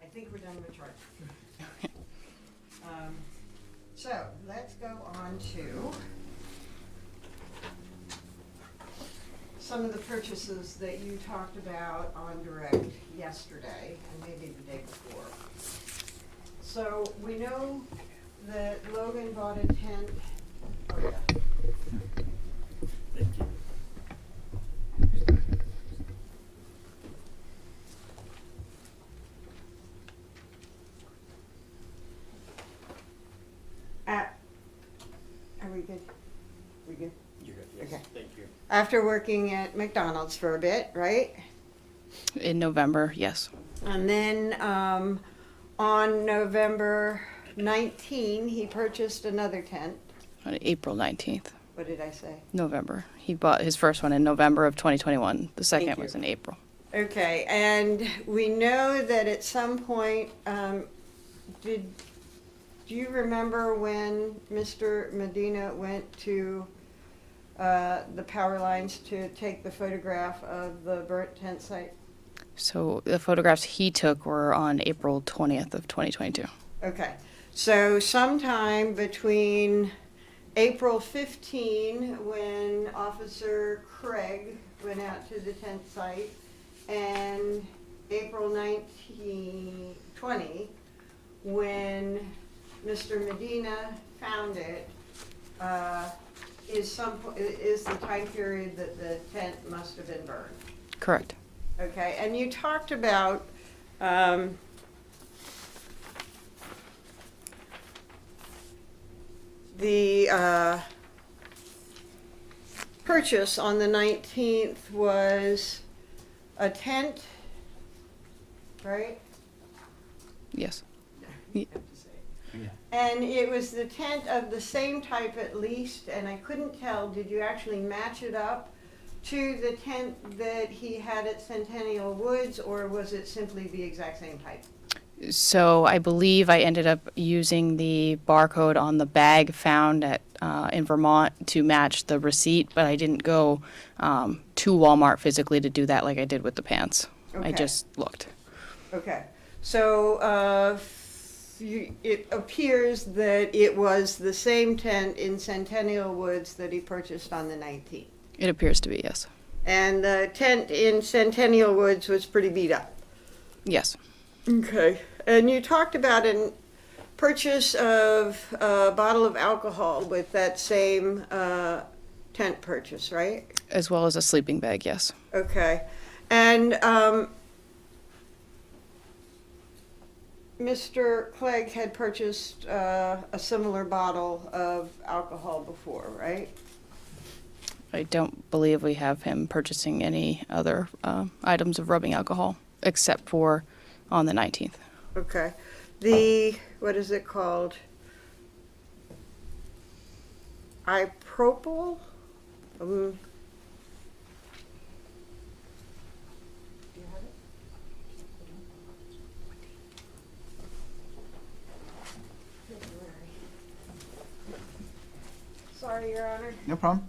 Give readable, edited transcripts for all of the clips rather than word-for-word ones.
I think we're done with charts. So let's go on to some of the purchases that you talked about on direct yesterday and maybe the day before. So we know that Logan bought a tent. Oh, yeah. Are we good? We good? You're good, yes. Okay. Thank you. After working at McDonald's for a bit, right? In November, yes. And then on November 19, he purchased another tent. On April 19th, What did I say? November. He bought his first one in November of 2021. The second Thank you. was in April. Okay, and we know that at some point, do you remember when Mr. Medina went to the power lines to take the photograph of the burnt tent site? So the photographs he took were on April 20th of 2022. Okay, so sometime between April 15, when Officer Craig went out to the tent site, and April 20, when Mr. Medina found it, is the time period that the tent must have been burned. Correct. Okay, and you talked about the purchase on the 19th was a tent, right? Yes. Yeah. And it was the tent of the same type at least, and I couldn't tell, did you actually match it up to the tent that he had at Centennial Woods, or was it simply the exact same type? So I believe I ended up using the barcode on the bag found at in Vermont to match the receipt, but I didn't go to Walmart physically to do that like I did with the pants. Okay. I just looked. Okay, so it appears that it was the same tent in Centennial Woods that he purchased on the 19th. It appears to be, yes. And the tent in Centennial Woods was pretty beat up. Yes. Okay. And you talked about a purchase of a bottle of alcohol with that same tent purchase, right? As well as a sleeping bag, yes. Okay. And Mr. Clegg had purchased a similar bottle of alcohol before, right? I don't believe we have him purchasing any other items of rubbing alcohol except for on the 19th. Okay. What is it called? Isopropyl? Do you have it? Sorry, Your Honor. No problem.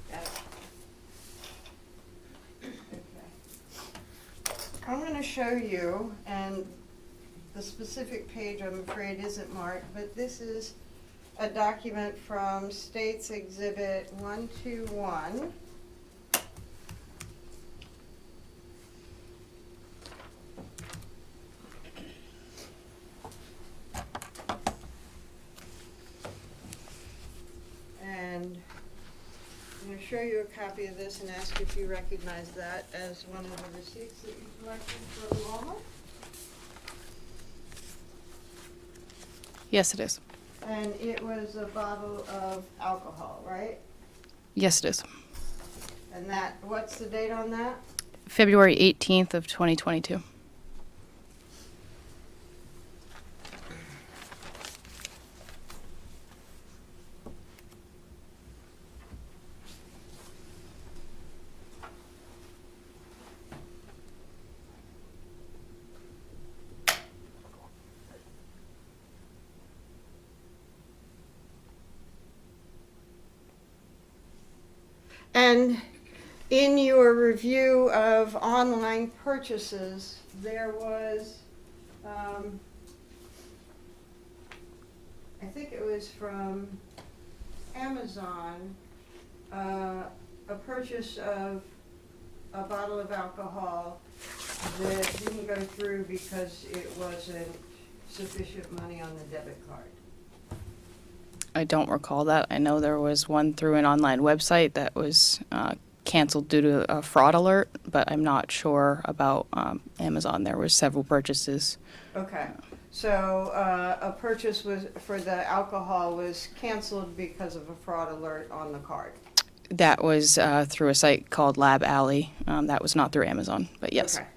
Got it. Okay. I'm going to show you, and the specific page I'm afraid isn't marked, but this is a document from States Exhibit 121. And I'm going to show you a copy of this and ask if you recognize that as one of the receipts that you collected from Walmart. Yes, it is. And it was a bottle of alcohol, right? Yes, it is. And that, what's the date on that? February 18th of 2022. And in your review of online purchases, there was, I think it was from Amazon, a purchase of a bottle of alcohol that didn't go through because it wasn't sufficient money on the debit card. I don't recall that. I know there was one through an online website that was canceled due to a fraud alert, but I'm not sure about Amazon. There were several purchases. Okay, so a purchase was, for the alcohol was canceled because of a fraud alert on the card. That was through a site called Lab Alley. That was not through Amazon, but yes. Okay.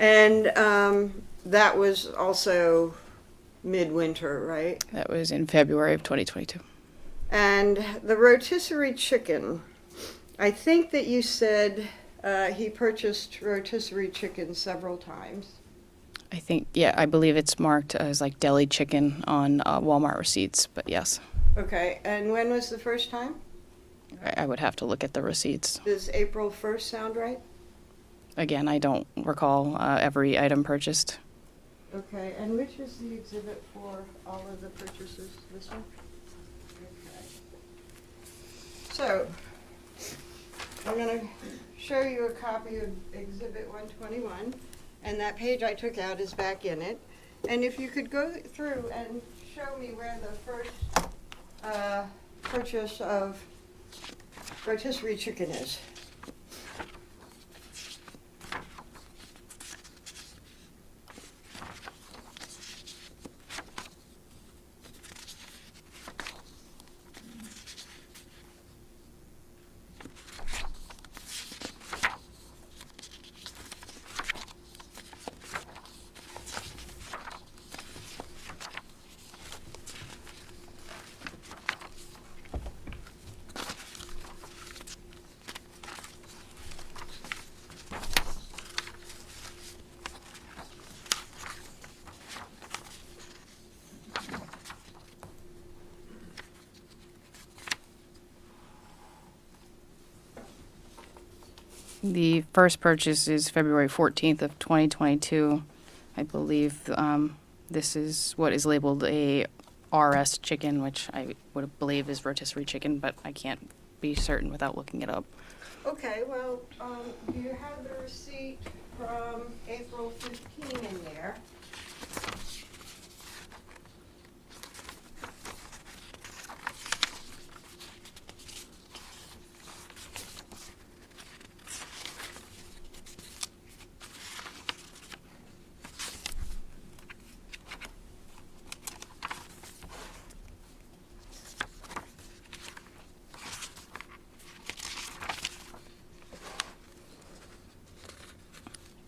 And that was also midwinter, right? That was in February of 2022. And the rotisserie chicken, I think that you said he purchased rotisserie chicken several times. I think, yeah, I believe it's marked as like deli chicken on Walmart receipts, but yes. Okay, and when was the first time? I would have to look at the receipts. Does April 1st sound right? Again, I don't recall every item purchased. Okay, and which is the exhibit for all of the purchases? This one? Okay. So, I'm going to show you a copy of Exhibit 121, and that page I took out is back in it. And if you could go through and show me where the first purchase of rotisserie chicken is. The first purchase is February 14th of 2022. I believe this is what is labeled a RS chicken, which I would believe is rotisserie chicken, but I can't be certain without looking it up. Okay, well, do you have the receipt from April 15 in there?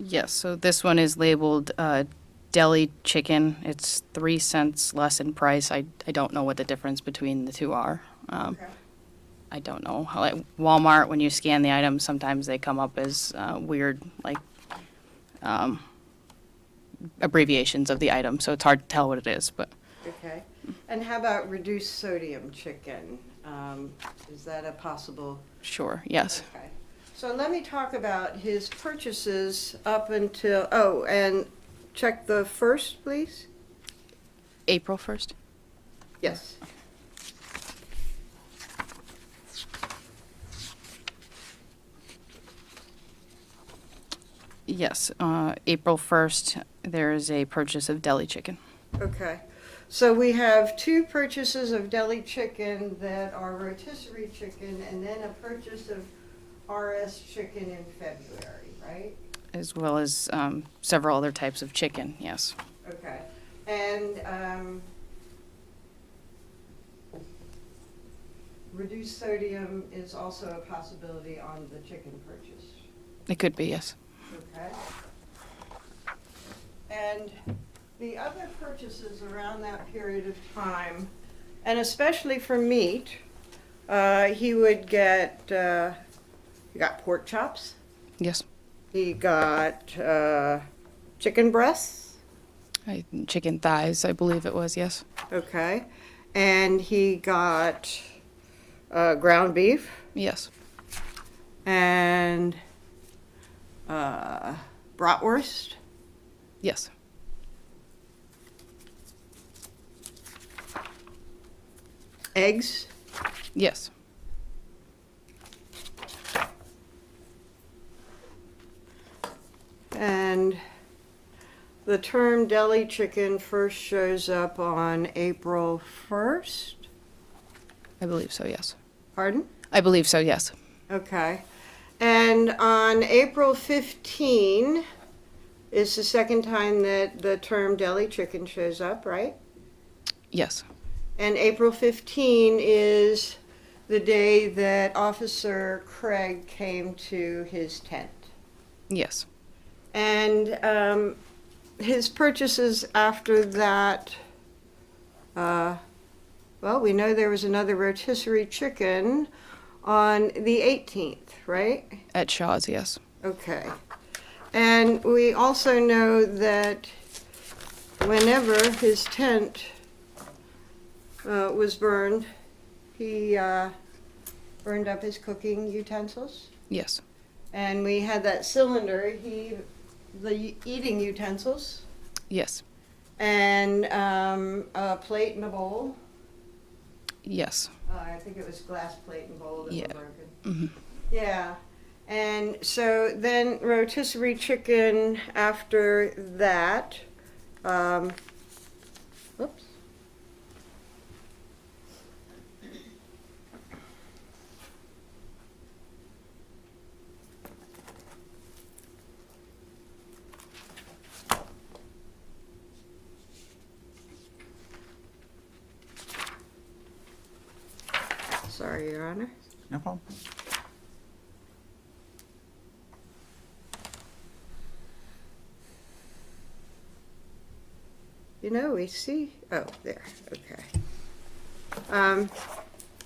Yes, so this one is labeled deli chicken. It's 3 cents less in price. I don't know what the difference between the two are. Okay. I don't know. How, at Walmart, when you scan the items, sometimes they come up as weird, like abbreviations of the item, so it's hard to tell what it is. But Okay. And how about reduced sodium chicken? Is that a possible? sure, yes. Okay. So let me talk about his purchases up until, oh, and check the first, please. April 1st? Yes. Yes, April 1st, there is a purchase of deli chicken. Okay. So we have two purchases of deli chicken that are rotisserie chicken, and then a purchase of RS chicken in February, right? As well as several other types of chicken, yes. Okay. And reduced sodium is also a possibility on the chicken purchase. It could be, yes. Okay. And the other purchases around that period of time, and especially for meat, he would get, he got pork chops, Yes. he got chicken breasts, Chicken thighs, I believe it was, yes. okay, and he got ground beef, Yes. and bratwurst, Yes. eggs, Yes. and the term deli chicken first shows up on April 1st. I believe so, yes. Pardon? I believe so, yes. Okay. And on April 15 is the second time that the term deli chicken shows up, right? Yes. And April 15 is the day that Officer Craig came to his tent. Yes. And his purchases after that, well, we know there was another rotisserie chicken on the 18th, right? At Shaw's, yes. Okay. And we also know that whenever his tent was burned, he burned up his cooking utensils. Yes. And we had that cylinder, the eating utensils, Yes. and a plate and a bowl. Yes. I think it was glass plate and bowl that Yeah. were broken. Mhm. Yeah. And so then rotisserie chicken after that. Whoops. Sorry, Your Honor. No problem. You know, we see, oh, there, okay.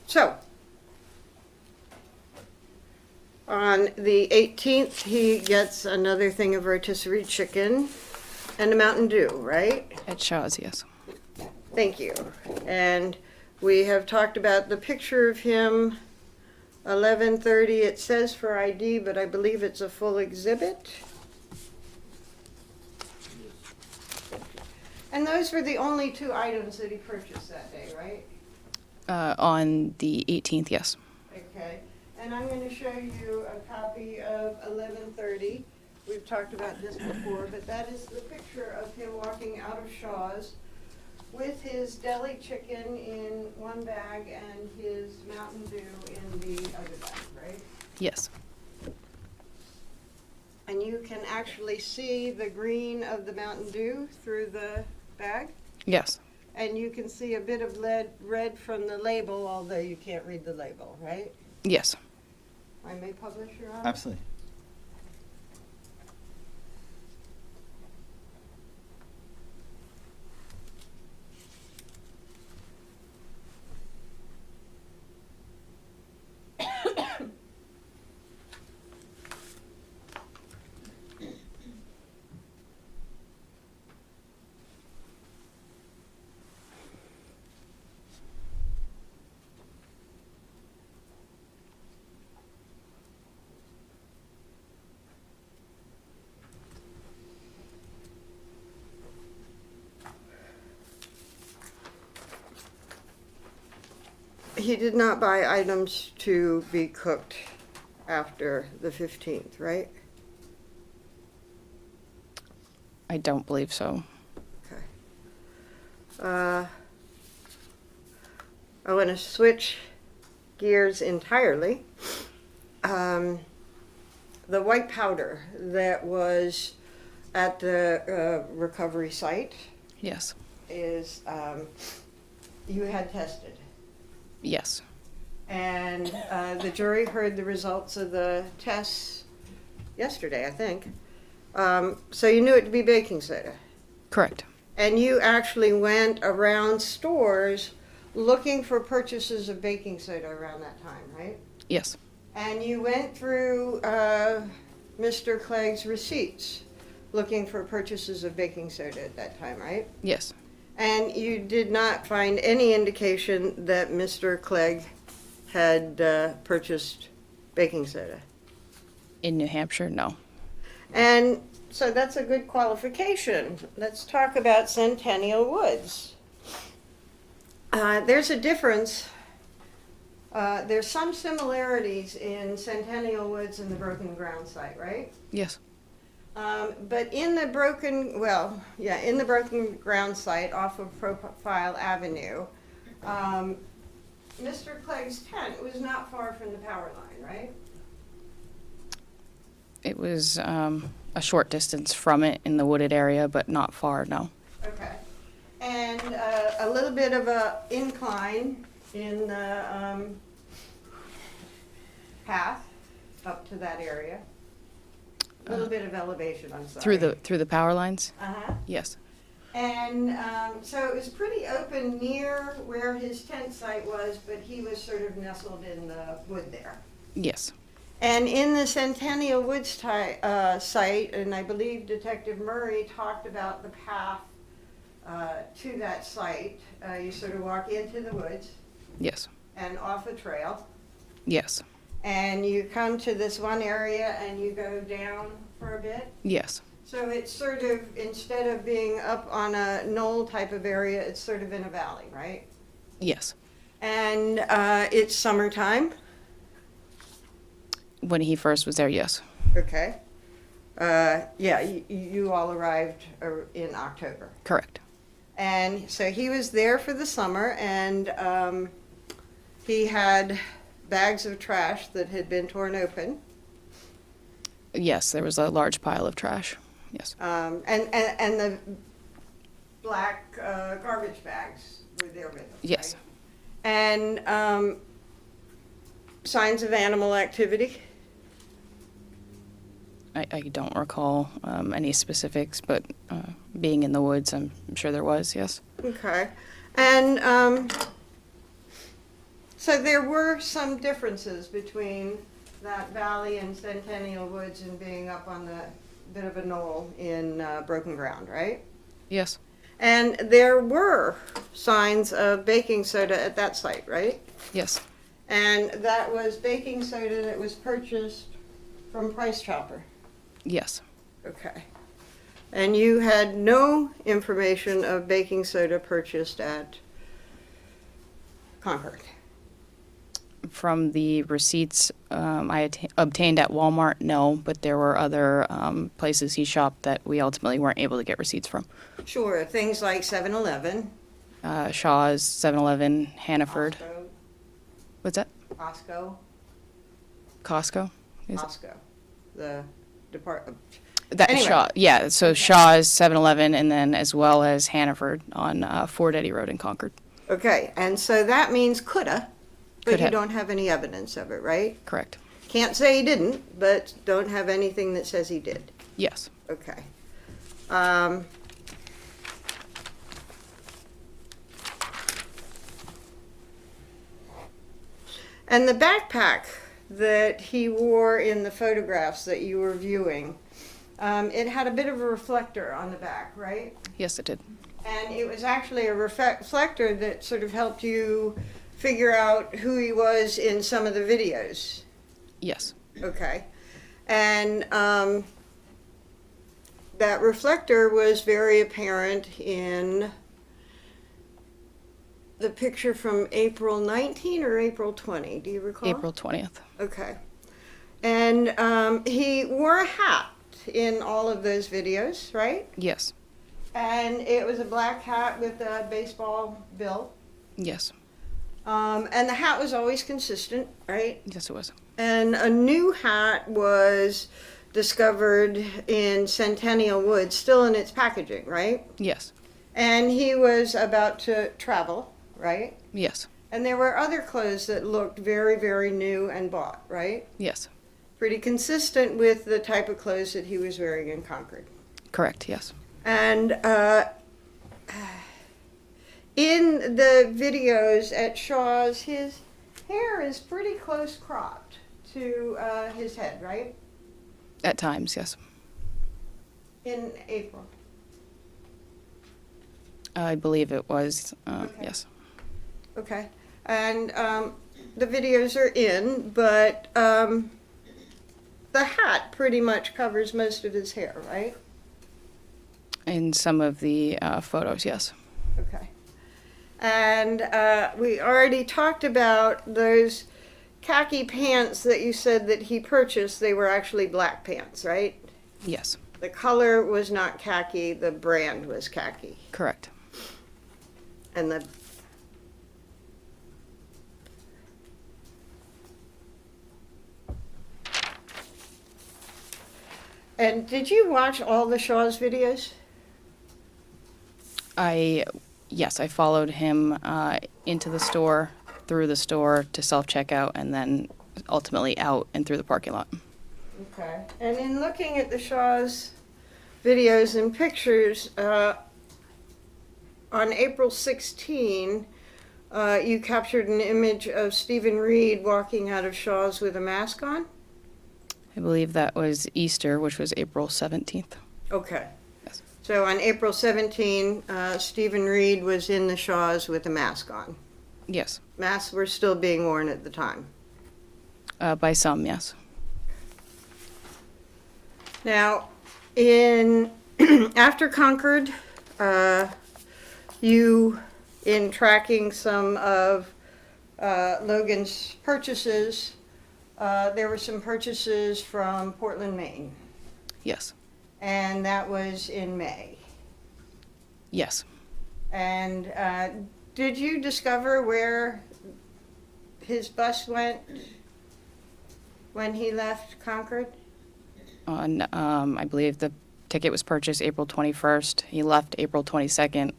So, on the 18th, he gets another thing of rotisserie chicken and a Mountain Dew, right? At Shaw's, yes. Thank you. And we have talked about the picture of him, 11:30, it says for ID, but I believe it's a full exhibit. And those were the only two items that he purchased that day, right? On the 18th, yes. Okay, and I'm going to show you a copy of 11:30. We've talked about this before, but that is the picture of him walking out of Shaw's with his deli chicken in one bag and his Mountain Dew in the other bag, right? Yes. And you can actually see the green of the Mountain Dew through the bag? Yes. And you can see a bit of red from the label, although you can't read the label, right? Yes. I may publish, Your Honor? Absolutely. He did not buy items to be cooked after the 15th, right? I don't believe so. Okay. I want to switch gears entirely. The white powder that was at the recovery site Yes. is, you had tested. Yes. And the jury heard the results of the tests yesterday, I think. So you knew it to be baking soda. Correct. And you actually went around stores looking for purchases of baking soda around that time, right? Yes. And you went through Mr. Clegg's receipts looking for purchases of baking soda at that time, right? Yes. And you did not find any indication that Mr. Clegg had purchased baking soda. In New Hampshire, no. And so that's a good qualification. Let's talk about Centennial Woods. There's a difference. There's some similarities in Centennial Woods and the Broken Ground site, right? Yes. But in the Broken Ground site off of Profile Avenue, Mr. Clegg's tent was not far from the power line, right? It was a short distance from it in the wooded area, but not far, no. Okay. And a little bit of a incline in the path up to that area. A little bit of elevation, I'm sorry. Through the power lines? Uh-huh. Yes. And so it was pretty open near where his tent site was, but he was sort of nestled in the wood there. Yes. And in the Centennial Woods site, and I believe Detective Murray talked about the path to that site. You sort of walk into the woods Yes. and off a trail, Yes. and you come to this one area and you go down for a bit. Yes. So it's sort of, instead of being up on a knoll type of area, it's sort of in a valley, right? Yes. And it's summertime. When he first was there, yes. Okay. Yeah, you all arrived in October. Correct. And so he was there for the summer, and he had bags of trash that had been torn open. Yes, there was a large pile of trash. Yes. And the black garbage bags were there with him. Yes. Right? And signs of animal activity. I don't recall any specifics, but being in the woods, I'm sure there was, yes. Okay. And so there were some differences between that valley and Centennial Woods and being up on the bit of a knoll in Broken Ground, right? Yes. And there were signs of baking soda at that site, right? Yes. And that was baking soda that was purchased from Price Chopper. Yes. Okay. And you had no information of baking soda purchased at Concord? From the receipts I obtained at Walmart, no, but there were other places he shopped that we ultimately weren't able to get receipts from. Sure, things like 7-Eleven. Shaw's, 7-Eleven, Hannaford. Costco. What's that? Costco. Costco? Is it? Costco. The department. That Anyway. Shaw, yeah. So Shaw's, 7-Eleven, and then as well as Hannaford on Fort Eddy Road in Concord. Okay, and so that means coulda, but Could you have. don't have any evidence of it, right? Correct. Can't say he didn't, but don't have anything that says he did. Yes. Okay. And the backpack that he wore in the photographs that you were viewing, it had a bit of a reflector on the back, right? Yes, it did. And it was actually a reflector that sort of helped you figure out who he was in some of the videos. Yes. Okay. And that reflector was very apparent in the picture from April 19 or April 20. Do you recall? April 20th. Okay. And he wore a hat in all of those videos, right? Yes. And it was a black hat with a baseball bill. Yes. And the hat was always consistent, right? Yes, it was. And a new hat was discovered in Centennial Woods, still in its packaging, right? Yes. And he was about to travel, right? Yes. And there were other clothes that looked very, very new and bought, right? Yes. Pretty consistent with the type of clothes that he was wearing in Concord. Correct. Yes. And in the videos at Shaw's, his hair is pretty close cropped to his head, right? At times, yes. In April. I believe it was. Okay. Yes. Okay. And the videos are in, but the hat pretty much covers most of his hair, right? In some of the photos, yes. Okay. And we already talked about those khaki pants that you said that he purchased. They were actually black pants, right? Yes, The color was not khaki, the brand was khaki. correct. And the And did you watch all the Shaw's videos? Yes, I followed him into the store, through the store to self-checkout, and then ultimately out and through the parking lot. Okay. And in looking at the Shaw's videos and pictures, on April 16, you captured an image of Stephen Reed walking out of Shaw's with a mask on? I believe that was Easter, which was April 17th. Okay. Yes. So on April 17, Stephen Reed was in the Shaw's with a mask on. Yes, Masks were still being worn at the time. by some, yes. Now, in after Concord, you, in tracking some of Logan's purchases, there were some purchases from Portland, Maine, Yes, and that was in May. yes. And did you discover where his bus went when he left Concord? On, I believe the ticket was purchased April 21st. He left April 22nd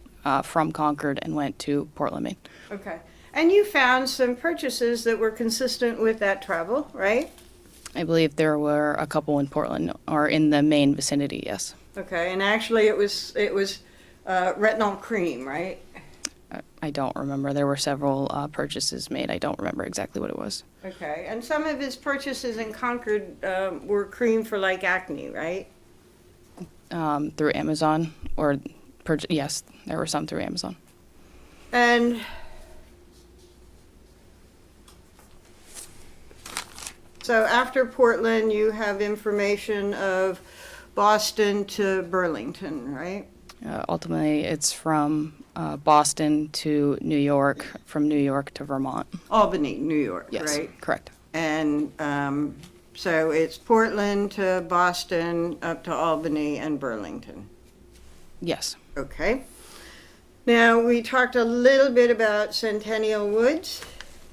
from Concord and went to Portland, Maine. Okay. And you found some purchases that were consistent with that travel, right? I believe there were a couple in Portland or in the Maine vicinity, yes. Okay, and actually it was retinol cream, right? I don't remember. There were several purchases made. I don't remember exactly what it was. Okay, and some of his purchases in Concord were cream for like acne, right? Through Amazon or, yes, there were some through Amazon. And so after Portland, you have information of Boston to Burlington, right? Ultimately, it's from Boston to New York, from New York to Vermont. Albany, New York, Yes, right? correct. And so it's Portland to Boston, up to Albany and Burlington. Yes. Okay. Now, we talked a little bit about Centennial Woods,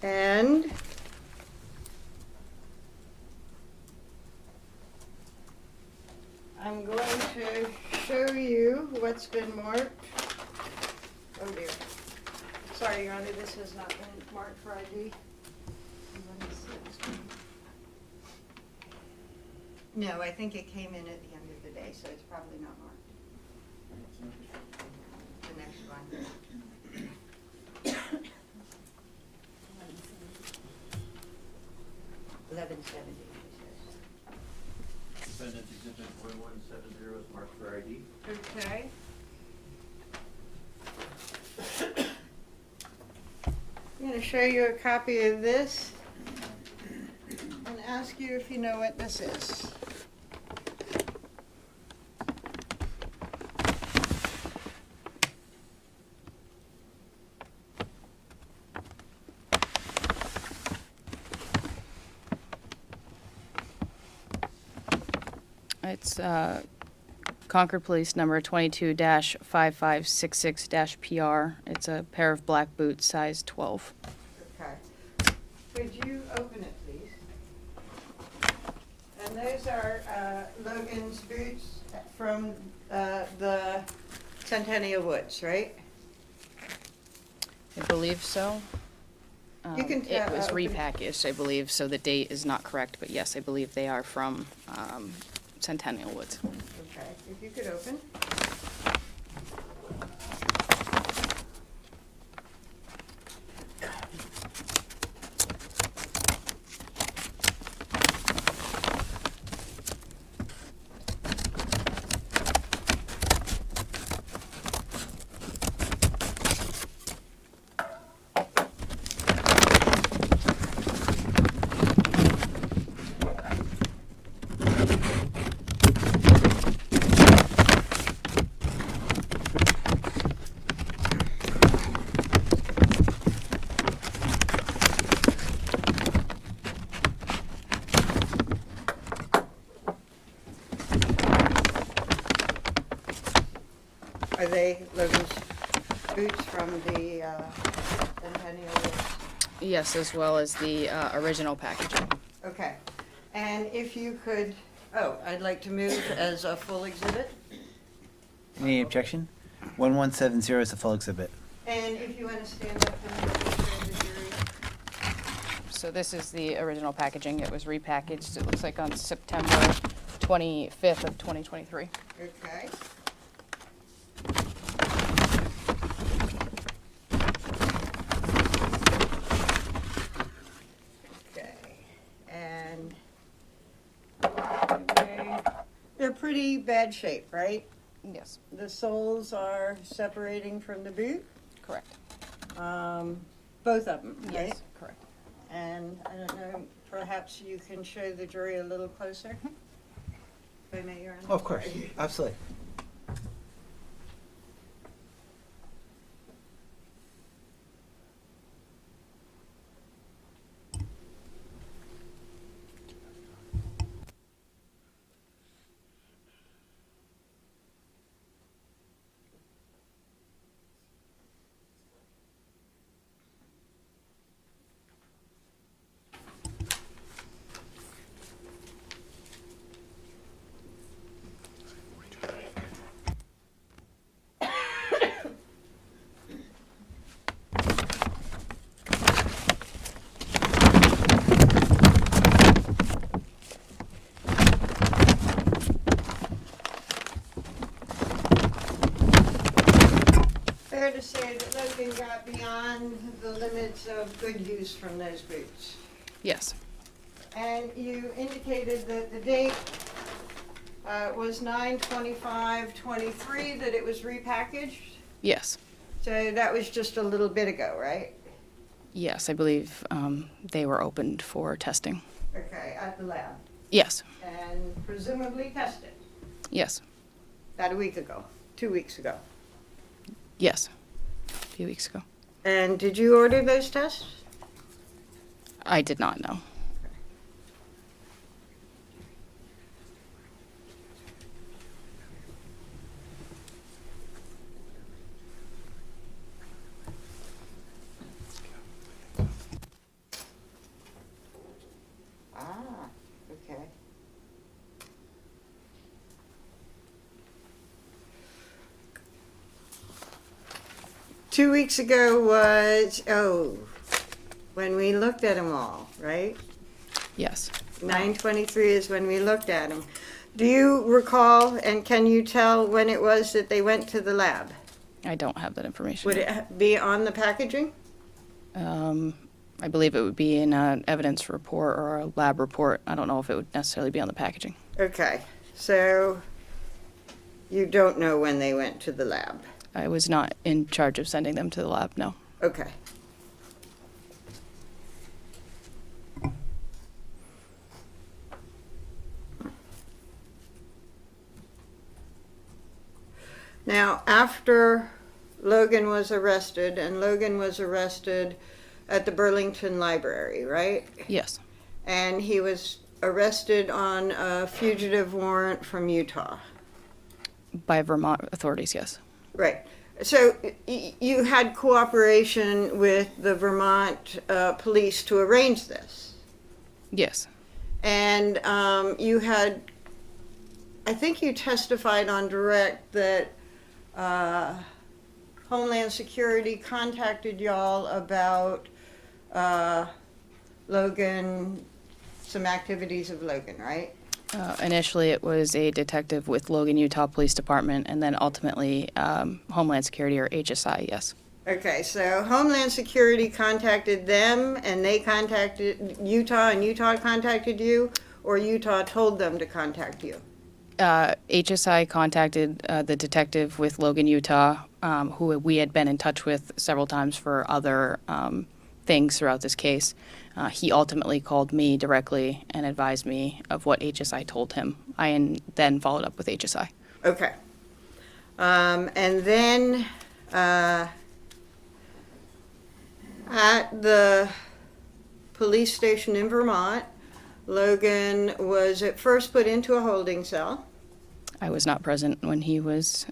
and I'm going to show you what's been marked. Oh dear. Sorry, Your Honor, this has not been marked for ID. Let me see this one. No, I think it came in at the end of the day, so it's probably not marked. The next one. $11.70. Defendant Exhibit 1170 is marked for ID. Okay. I'm going to show you a copy of this and ask you if you know what this is. It's Concord Police number 22-5566-PR. It's a pair of black boots, size 12. Okay. Could you open it, please? And those are Logan's boots from the Centennial Woods, right? I believe so. You can It was open it. repackaged, I believe, so the date is not correct, but yes, I believe they are from Centennial Woods. Okay, if you could open. those boots from the Centennial List? Yes, as well as the original packaging. Okay. And if you could, I'd like to move as a full exhibit. Any objection? 1170 is the full exhibit. And if you want to stand up and show the jury. So this is the original packaging. It was repackaged, it looks like on September 25th of 2023. Okay. Okay, and they're pretty bad shape, right? Yes, The soles are separating from the boot, correct. both of them, right? Yes, correct. And I don't know, perhaps you can show the jury a little closer? If I may, Your Honor. Of course, absolutely. Fair to say that Logan got beyond the limits of good use from those boots. Yes, And you indicated that the date was 9/25/23, that it was repackaged? yes, So that was just a little bit ago, right? yes, I believe they were opened for testing. Okay, at the lab. Yes, And presumably tested yes, about a week ago, 2 weeks ago. yes, a few weeks ago. And did you order those tests? I did not know. Ah, okay. Two weeks ago was, when we looked at them all, right? Yes, 9/23 is when we looked at them. Do you recall, and can you tell when it was that they went to the lab? I don't have that information. Would it be on the packaging? I believe it would be in an evidence report or a lab report. I don't know if it would necessarily be on the packaging. Okay, so you don't know when they went to the lab? I was not in charge of sending them to the lab, no. Okay. Now, after Logan was arrested, and Logan was arrested at the Burlington Library, right? Yes, And he was arrested on a fugitive warrant from Utah. by Vermont authorities, yes. Right. So you had cooperation with the Vermont police to arrange this. Yes, And you had, I think you testified on direct that Homeland Security contacted y'all about Logan, some activities of Logan, right? initially it was a detective with Logan, Utah Police Department, and then ultimately Homeland Security or HSI, yes. Okay, so Homeland Security contacted them and they contacted Utah and Utah contacted you, or Utah told them to contact you? HSI contacted the detective with Logan, Utah, who we had been in touch with several times for other things throughout this case. He ultimately called me directly and advised me of what HSI told him. Then followed up with HSI. Okay. And then at the police station in Vermont, Logan was at first put into a holding cell. I was not present when he was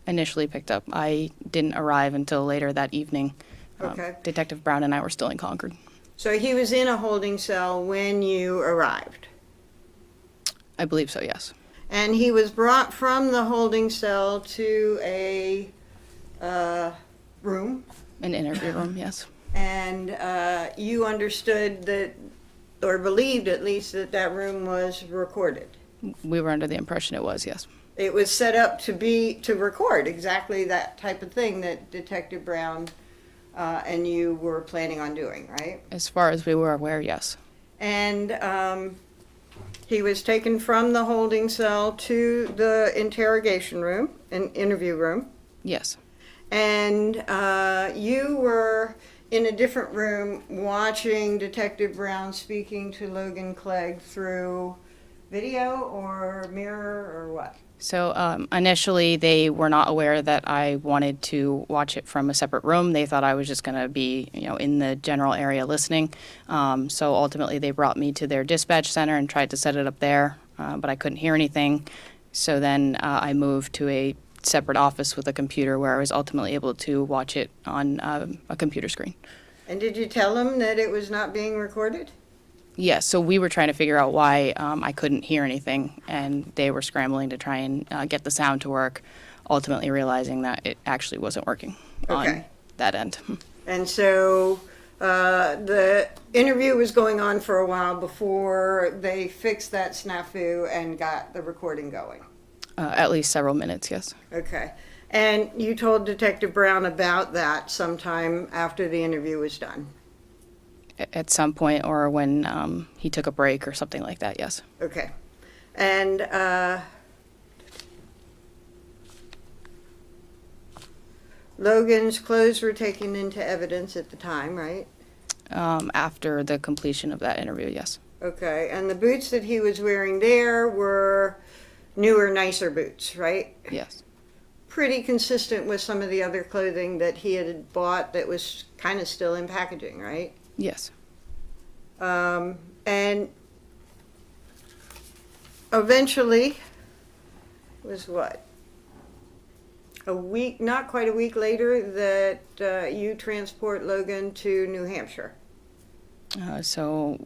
initially picked up. I didn't arrive until later that evening. Okay. Detective Brown and I were still in Concord. So he was in a holding cell when you arrived? I believe so, yes. And he was brought from the holding cell to a room, An interview room, yes. and you understood that, or believed at least, that that room was recorded. We were under the impression it was, yes. It was set up to record exactly that type of thing that Detective Brown and you were planning on doing, right? As far as we were aware, yes. And he was taken from the holding cell to the interrogation room, an interview room, Yes. and you were in a different room watching Detective Brown speaking to Logan Clegg through video or mirror or what? So initially, they were not aware that I wanted to watch it from a separate room. They thought I was just going to be, in the general area listening. So ultimately, they brought me to their dispatch center and tried to set it up there, but I couldn't hear anything. So then I moved to a separate office with a computer where I was ultimately able to watch it on a computer screen. And did you tell him that it was not being recorded? Yes, so we were trying to figure out why I couldn't hear anything, and they were scrambling to try and get the sound to work, ultimately realizing that it actually wasn't working on Okay. that end. And so the interview was going on for a while before they fixed that snafu and got the recording going. At least several minutes, yes. Okay. And you told Detective Brown about that sometime after the interview was done? At some point, or when he took a break or something like that, yes. Okay. And Logan's clothes were taken into evidence at the time, right? After the completion of that interview, yes. Okay. And the boots that he was wearing there were newer, nicer boots, right? Yes. Pretty consistent with some of the other clothing that he had bought that was kind of still in packaging, right? Yes. And eventually, it was what? A week, not quite a week later, that you transport Logan to New Hampshire. So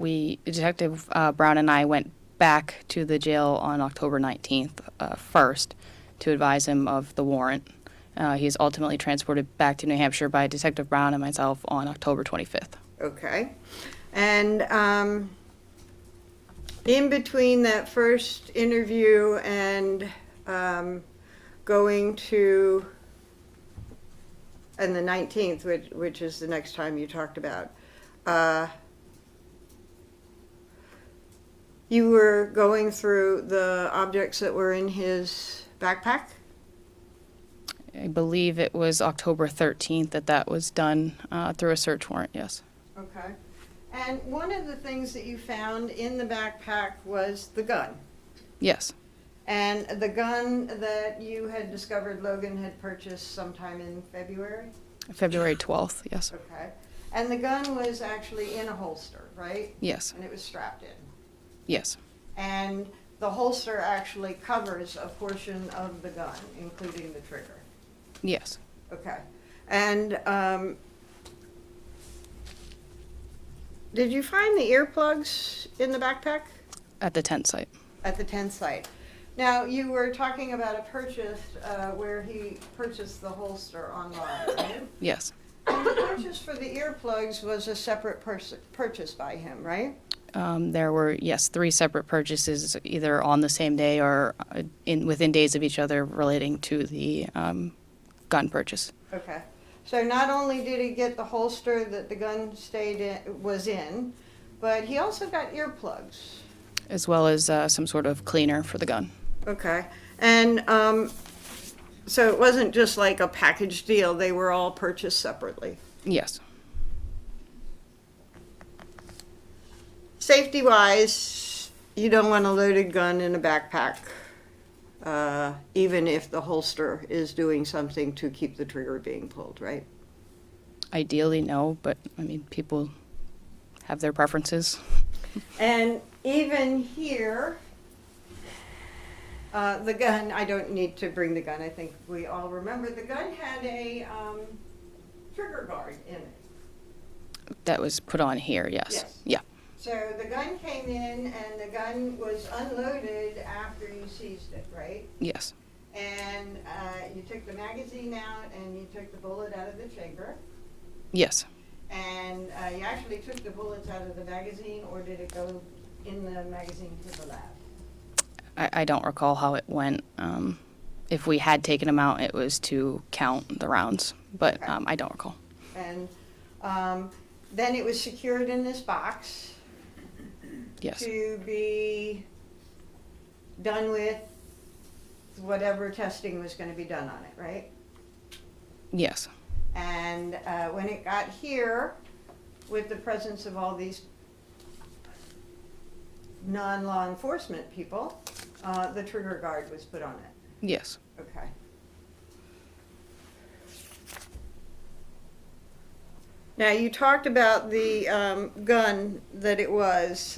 Detective Brown and I went back to the jail on October 19th first to advise him of the warrant. He is ultimately transported back to New Hampshire by Detective Brown and myself on October 25th. Okay. And in between that first interview and going to, and the 19th, which is the next time you talked about, you were going through the objects that were in his backpack? I believe it was October 13th that was done through a search warrant, yes. Okay. And one of the things that you found in the backpack was the gun. Yes. And the gun that you had discovered Logan had purchased sometime in February? February 12th, yes. Okay. And the gun was actually in a holster, right? Yes. And it was strapped in. Yes. And the holster actually covers a portion of the gun, including the trigger. Yes. Okay. And did you find the earplugs in the backpack? At the tent site. At the tent site. Now, you were talking about a purchase where he purchased the holster online, right? Yes. And the purchase for the earplugs was a separate purchase by him, right? There were, yes, 3 separate purchases, either on the same day or within days of each other, relating to the gun purchase. Okay. So not only did he get the holster that the gun was in, but he also got earplugs. As well as some sort of cleaner for the gun. Okay. And so it wasn't just like a package deal, they were all purchased separately. Yes. Safety-wise, you don't want a loaded gun in a backpack, even if the holster is doing something to keep the trigger being pulled, right? Ideally, no, but I mean, people have their preferences. And even here, The gun, I don't need to bring the gun, I think we all remember, the gun had a, trigger guard in it. That was put on here, yes. Yes. Yeah, So the gun came in and the gun was unloaded after you seized it, right? yes, And, you took the magazine out and you took the bullet out of the chamber. yes. And, you actually took the bullets out of the magazine, or did it go in the magazine to the lab? I don't recall how it went. If we had taken them out, it was to count the rounds, but Okay. I don't recall. And, then it was secured in this box Yes, to be done with whatever testing was gonna be done on it, right? yes, And when it got here, with the presence of all these non-law enforcement people, the trigger guard was put on it. yes. Okay. Now, you talked about the gun that it was.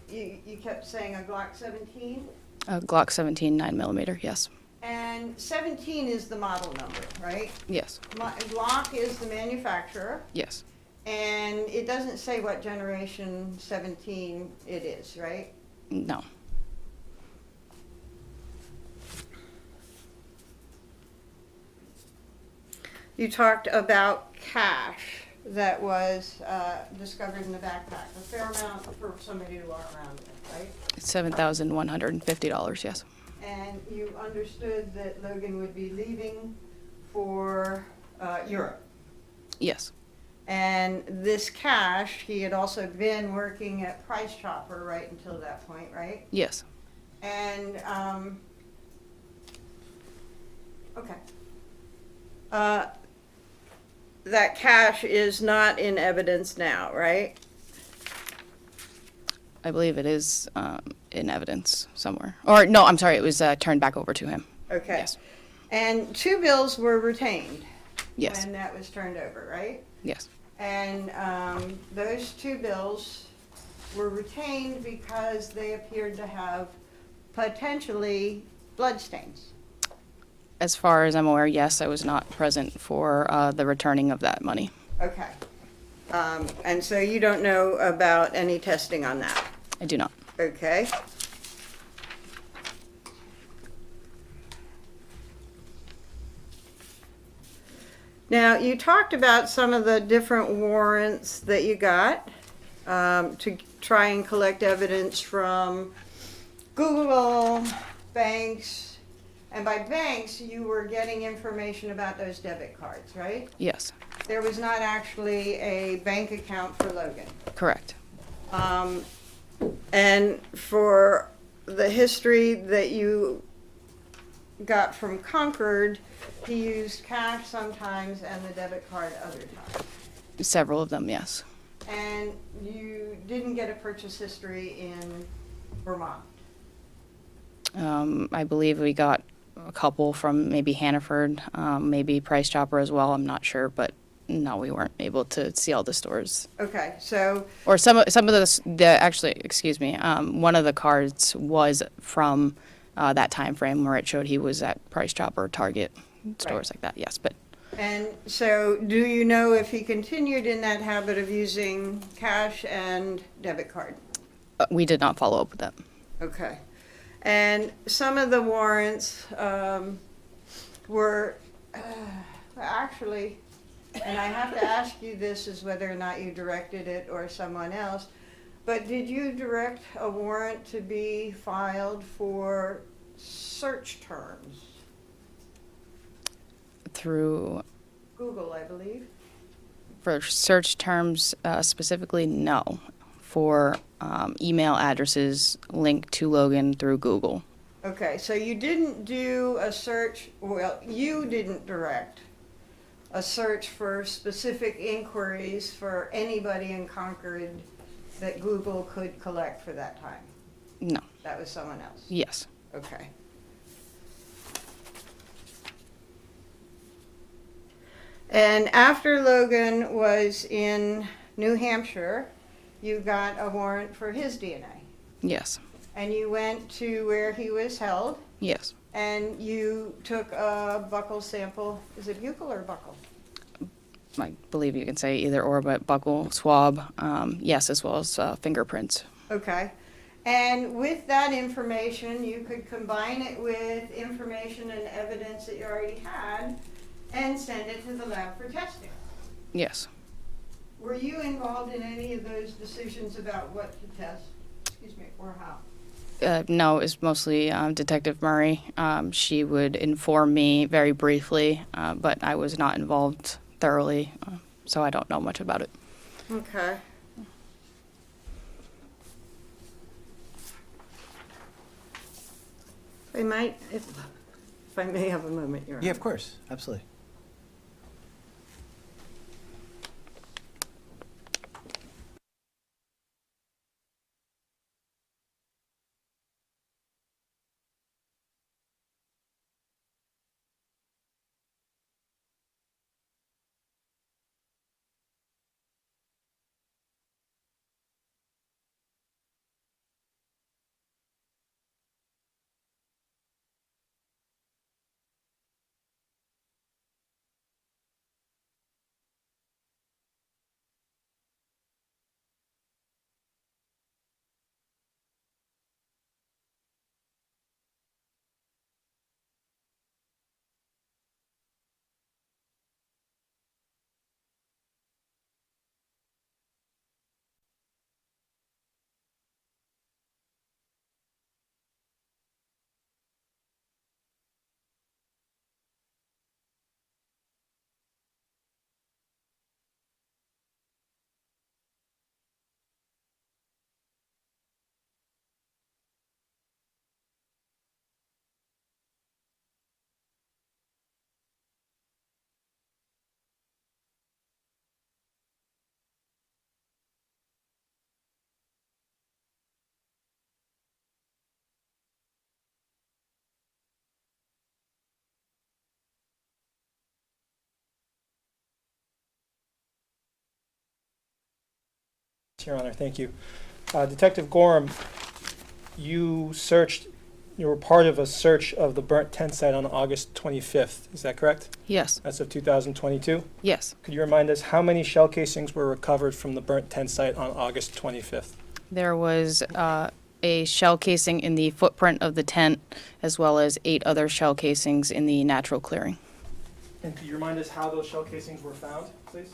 You kept saying a Glock 17? Glock 17 9mm, yes, And 17 is the model number, right? yes, Glock is the manufacturer, yes. and it doesn't say what generation 17 it is, right? No, You talked about cash that was discovered in the backpack, a fair amount for somebody to walk around with, right? $7,150, yes, And you understood that Logan would be leaving for Europe. yes, And this cash, he had also been working at Price Chopper right until that point, right? yes. And, okay. That cash is not in evidence now, right? I believe it is in evidence somewhere. Or, no, I'm sorry, it was turned back over to him. Okay. Yes, And 2 bills were retained yes, when that was turned over, right? yes, And those 2 bills were retained because they appeared to have potentially bloodstains. As far as I'm aware, yes, I was not present for the returning of that money. Okay. And so you don't know about any testing on that? I do not. Okay. Now, you talked about some of the different warrants that you got to try and collect evidence from Google, banks, and by banks, you were getting information about those debit cards, right? Yes, There was not actually a bank account for Logan. correct. And for the history that you got from Concord, he used cash sometimes and the debit card other times. Several of them, yes. And you didn't get a purchase history in Vermont. I believe we got a couple from maybe Hannaford, maybe Price Chopper as well. I'm not sure, but no, we weren't able to see all the stores. Okay, so, Or some of the actually, excuse me, one of the cards was from that time frame where it showed he was at Price Chopper, Target, stores like that. Yes, but and so do you know if he continued in that habit of using cash and debit card? we did not follow up with that. Okay. And some of the warrants were actually, and I have to ask you this, is whether or not you directed it or someone else, but did you direct a warrant to be filed for search terms? Through Google, I believe. for search terms specifically, no. For email addresses linked to Logan through Google. Okay, so you didn't do a search, well, you didn't direct a search for specific inquiries for anybody in Concord that Google could collect for that time? No. That was someone else? Yes. Okay. And after Logan was in New Hampshire, you got a warrant for his DNA? Yes. and you went to where he was held, Yes. and you took a buccal sample. Is it buccal or buccal? I believe you can say either or, but buccal swab, yes, as well as fingerprints. Okay. And with that information, you could combine it with information and evidence that you already had and send it to the lab for testing. Yes. Were you involved in any of those decisions about what to test? Excuse me, or how? No, it was mostly Detective Murray. She would inform me very briefly, but I was not involved thoroughly, so I don't know much about it. Okay. I might, if I may have a moment, Your Yeah, of Honor. course, absolutely. Your Honor, thank you. Detective Gorham, you were part of a search of the burnt tent site on August 25th. Is that correct? Yes. That's of 2022. Yes. Could you remind us how many shell casings were recovered from the burnt tent site on August 25th? There was a shell casing in the footprint of the tent, as well as 8 other shell casings in the natural clearing. And could you remind us how those shell casings were found, please?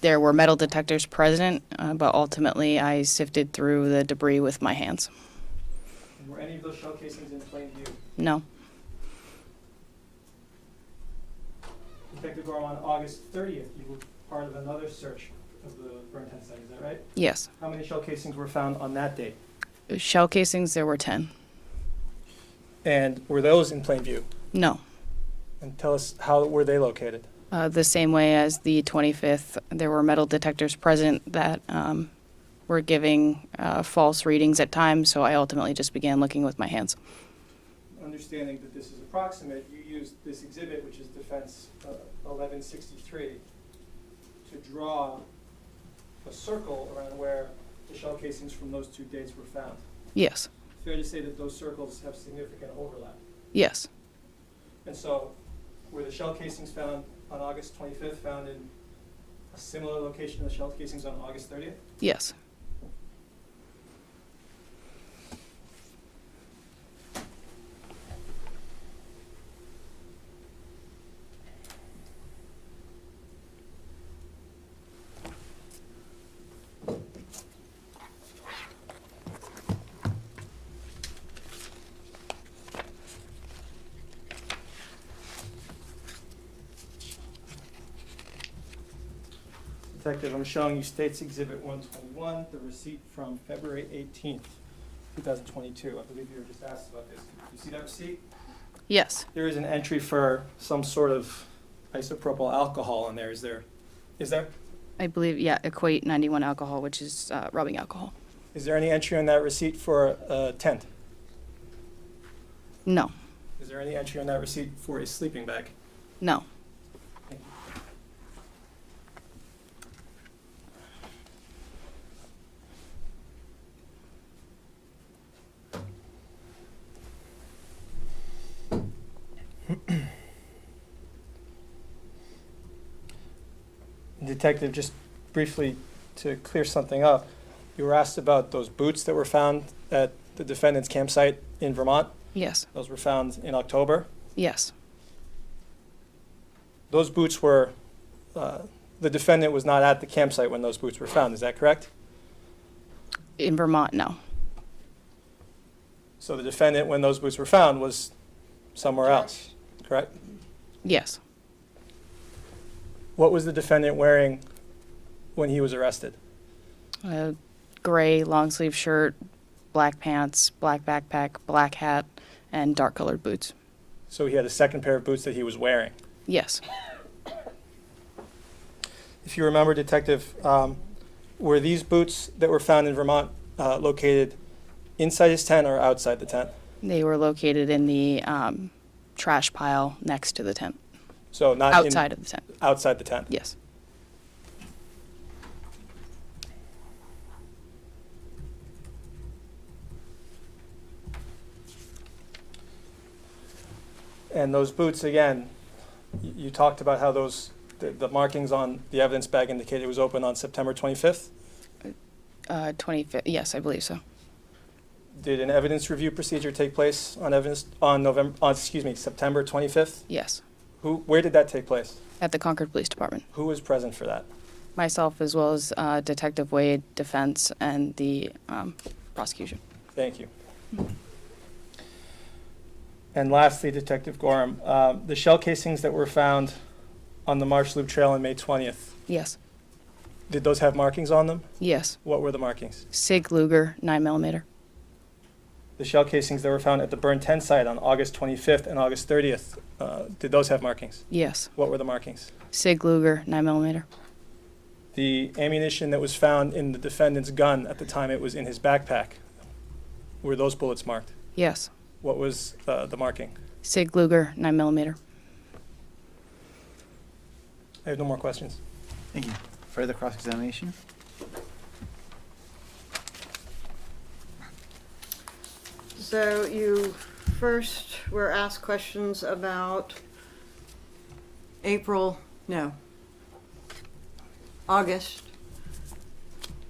There were metal detectors present, but ultimately I sifted through the debris with my hands. And were any of those shell casings in plain view? No. Detective Gorham, on August 30th, you were part of another search of the burnt tent site. Is that right? Yes. How many shell casings were found on that date? Shell casings, there were 10. And were those in plain view? No. And tell us, how were they located? The same way as the 25th, there were metal detectors present that were giving false readings at times, so I ultimately just began looking with my hands. Understanding that this is approximate, you used this exhibit, which is Defense 1163, to draw a circle around where the shell casings from those 2 dates were found. Yes. Fair to say that those circles have significant overlap. Yes. And so, were the shell casings found on August 25th found in a similar location to the shell casings on August 30th? Yes. Detective, I'm showing you State's Exhibit 121, the receipt from February 18th, 2022. I believe you were just asked about this. You see that receipt? Yes. There is an entry for some sort of isopropyl alcohol in there. Is there? I believe, yeah, Equate 91 alcohol, which is rubbing alcohol. Is there any entry on that receipt for a tent? No. Is there any entry on that receipt for a sleeping bag? No. Thank you. Detective, just briefly to clear something up, you were asked about those boots that were found at the defendant's campsite in Vermont. Yes. Those were found in October. Yes. Those boots were, the defendant was not at the campsite when those boots were found, is that correct? In Vermont, no. So the defendant, when those boots were found, was somewhere else, correct? Yes. What was the defendant wearing when he was arrested? A gray long sleeve shirt, black pants, black backpack, black hat, and dark colored boots. So he had a second pair of boots that he was wearing. Yes. If you remember, Detective, were these boots that were found in Vermont located inside his tent or outside the tent? They were located in the trash pile next to the tent, So not outside of the tent. outside the tent. Yes. And those boots, again, you talked about how the markings on the evidence bag indicated it was open on September 25th. 25th. Yes, I believe so. Did an evidence review procedure take place on September 25th? Yes. Where did that take place? At the Concord Police Department. Who was present for that? Myself, as well as Detective Wade, defense, and the prosecution. Thank you. And lastly, Detective Gorham, the shell casings that were found on the Marsh Loop Trail on May 20th, Yes. did those have markings on them? Yes. What were the markings? Sig Luger 9mm. The shell casings that were found at the Burn 10 site on August 25th and August 30th, did those have markings? Yes. What were the markings? Sig Luger 9mm. The ammunition that was found in the defendant's gun at the time it was in his backpack, were those bullets marked? Yes. What was the marking? Sig Luger 9mm. I have no more questions. Thank you. Further cross-examination? So you first were asked questions about August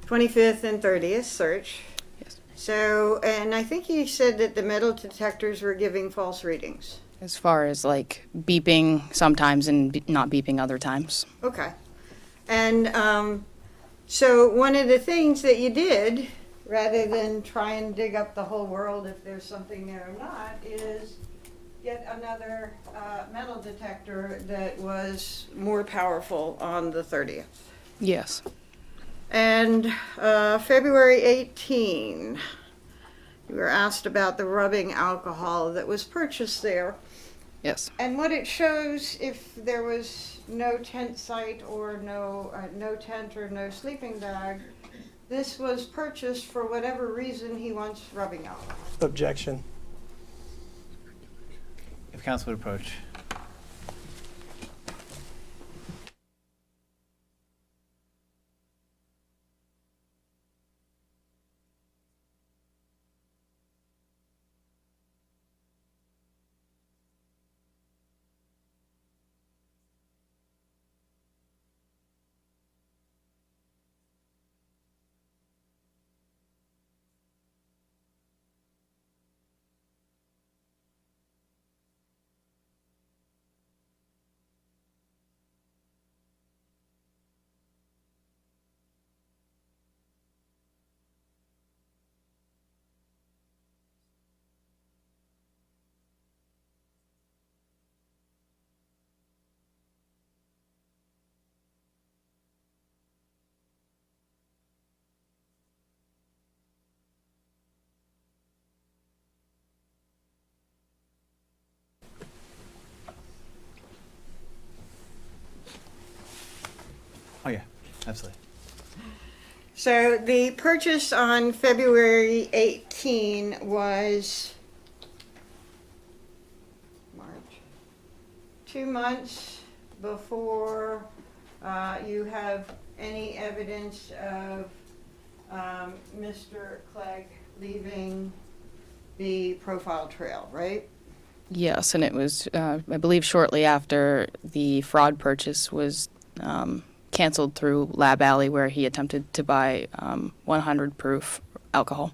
25th and 30th search. Yes. So, and I think you said that the metal detectors were giving false readings. As far as like beeping sometimes and not beeping other times. Okay. And so one of the things that you did, rather than try and dig up the whole world if there's something there or not, is get another metal detector that was more powerful on the 30th. Yes. And February 18, you were asked about the rubbing alcohol that was purchased there. Yes. And what it shows, if there was no tent site or no tent or no sleeping bag, this was purchased for whatever reason he wants rubbing alcohol. Objection. If counsel would approach. Oh, yeah, absolutely. So the purchase on February 18 was March, 2 months before you have any evidence of Mr. Clegg leaving the profile trail, right? Yes, and it was, I believe, shortly after the fraud purchase was canceled through Lab Alley, where he attempted to buy 100 proof alcohol.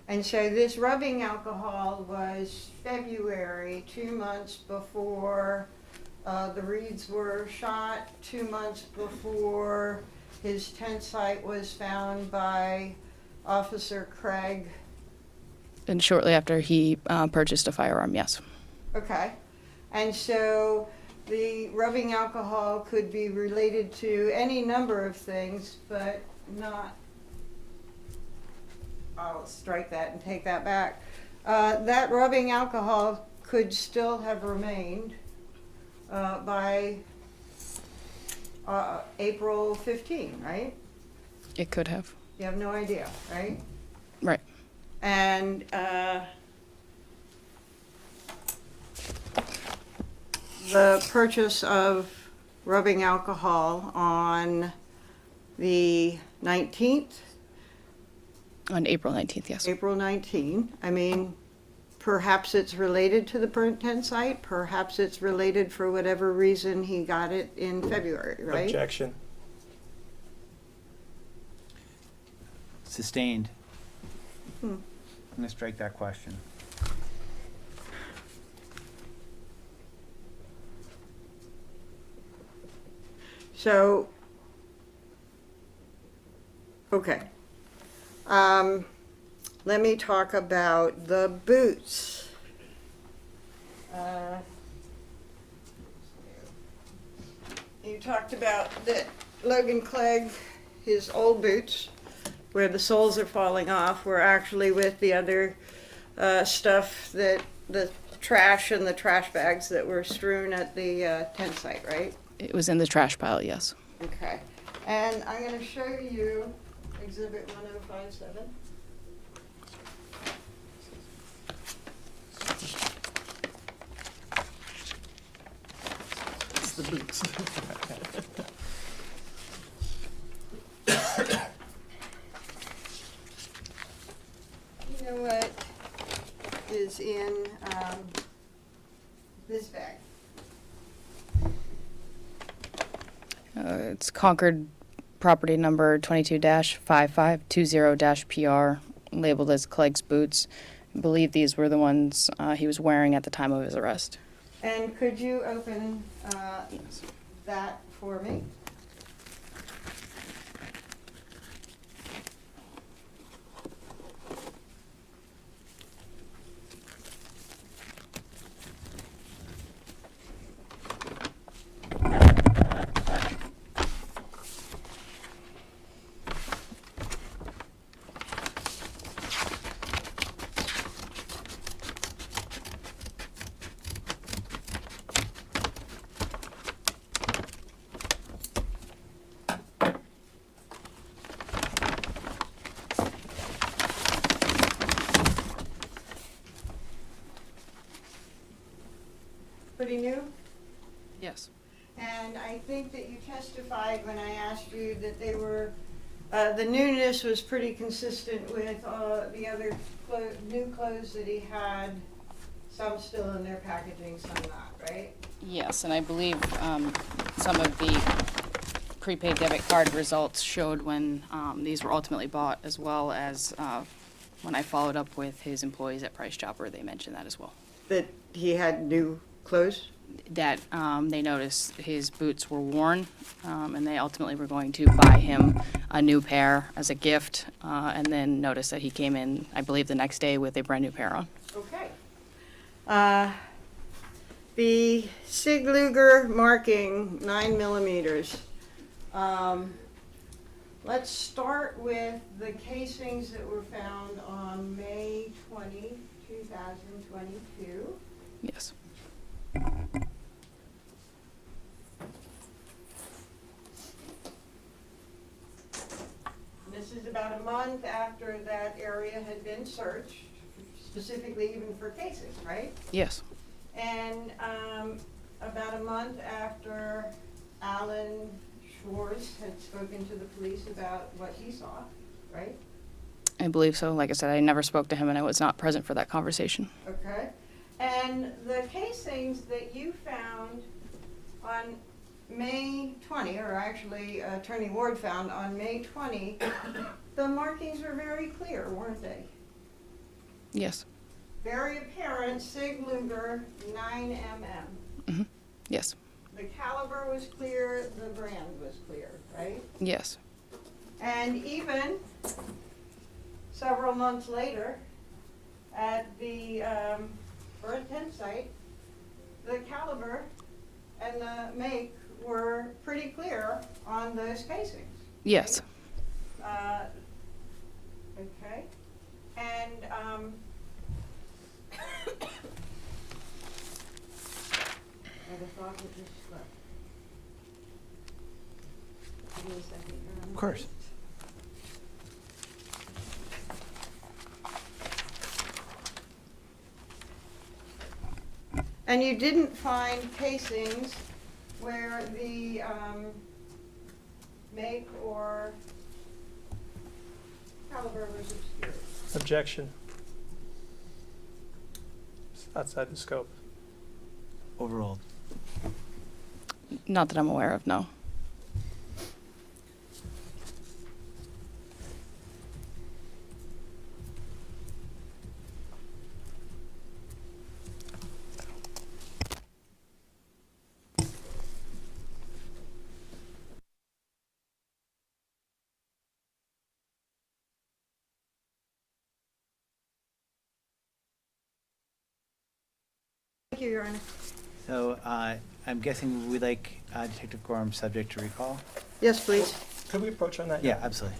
And so this rubbing alcohol was February, 2 months before the reeds were shot, 2 months before his tent site was found by Officer Craig. And shortly after he purchased a firearm, yes. Okay. And so the rubbing alcohol could be related to any number of things, but not, I'll strike that and take that back. That rubbing alcohol could still have remained by April 15, right? It could have. You have no idea, right? Right. And the purchase of rubbing alcohol on the 19th, On April 19th, yes. April 19. I mean, perhaps it's related to the burnt tent site, perhaps it's related for whatever reason he got it in February, right? Objection. Sustained. Hmm. I'm gonna strike that question. So, okay. Let me talk about the boots. You talked about that Logan Clegg, his old boots, where the soles are falling off, were actually with the other stuff, that the trash and the trash bags that were strewn at the tent site, right? It was in the trash pile, yes. Okay, and I'm gonna show you Exhibit 1057. It's the boots. You know what is in this bag? It's Concord property number 22-5520-PR, labeled as Clegg's boots. I believe these were the ones he was wearing at the time of his arrest. And could you open Yes. that for me? Pretty new? Yes. And I think that you testified when I asked you that they were, the newness was pretty consistent with the other new clothes that he had, some still in their packaging, some not, right? Yes, and I believe some of the prepaid debit card results showed when these were ultimately bought, as well as when I followed up with his employees at Price Chopper, they mentioned that as well. That he had new clothes? That they noticed his boots were worn, and they ultimately were going to buy him a new pair as a gift, and then noticed that he came in, I believe, the next day with a brand new pair on. Okay. The Sig Luger marking, 9mm. Let's start with the casings that were found on May 20, 2022. Yes. This is about a month after that area had been searched, specifically even for casings, right? Yes. And about a month after Alan Schwartz had spoken to the police about what he saw, right? I believe so. Like I said, I never spoke to him, and I was not present for that conversation. Okay. And the casings that you found on May 20, or actually Attorney Ward found on May 20, the markings were very clear, weren't they? Yes. Very apparent, Sig Luger 9mm. Yes. The caliber was clear, the brand was clear, right? Yes. And even several months later, at the Burnt 10 site, the caliber and the make were pretty clear on those casings. Yes. Okay, and, I had a thought that just slipped. Give me a second here. Of course. And you didn't find casings where the make or caliber was obscured? Objection. It's outside the scope. Overruled. Not that I'm aware of, no. Thank you, Your Honor. So I'm guessing we'd like Detective Gorham subject to recall? Yes, please. Could we approach on that? Yeah, absolutely.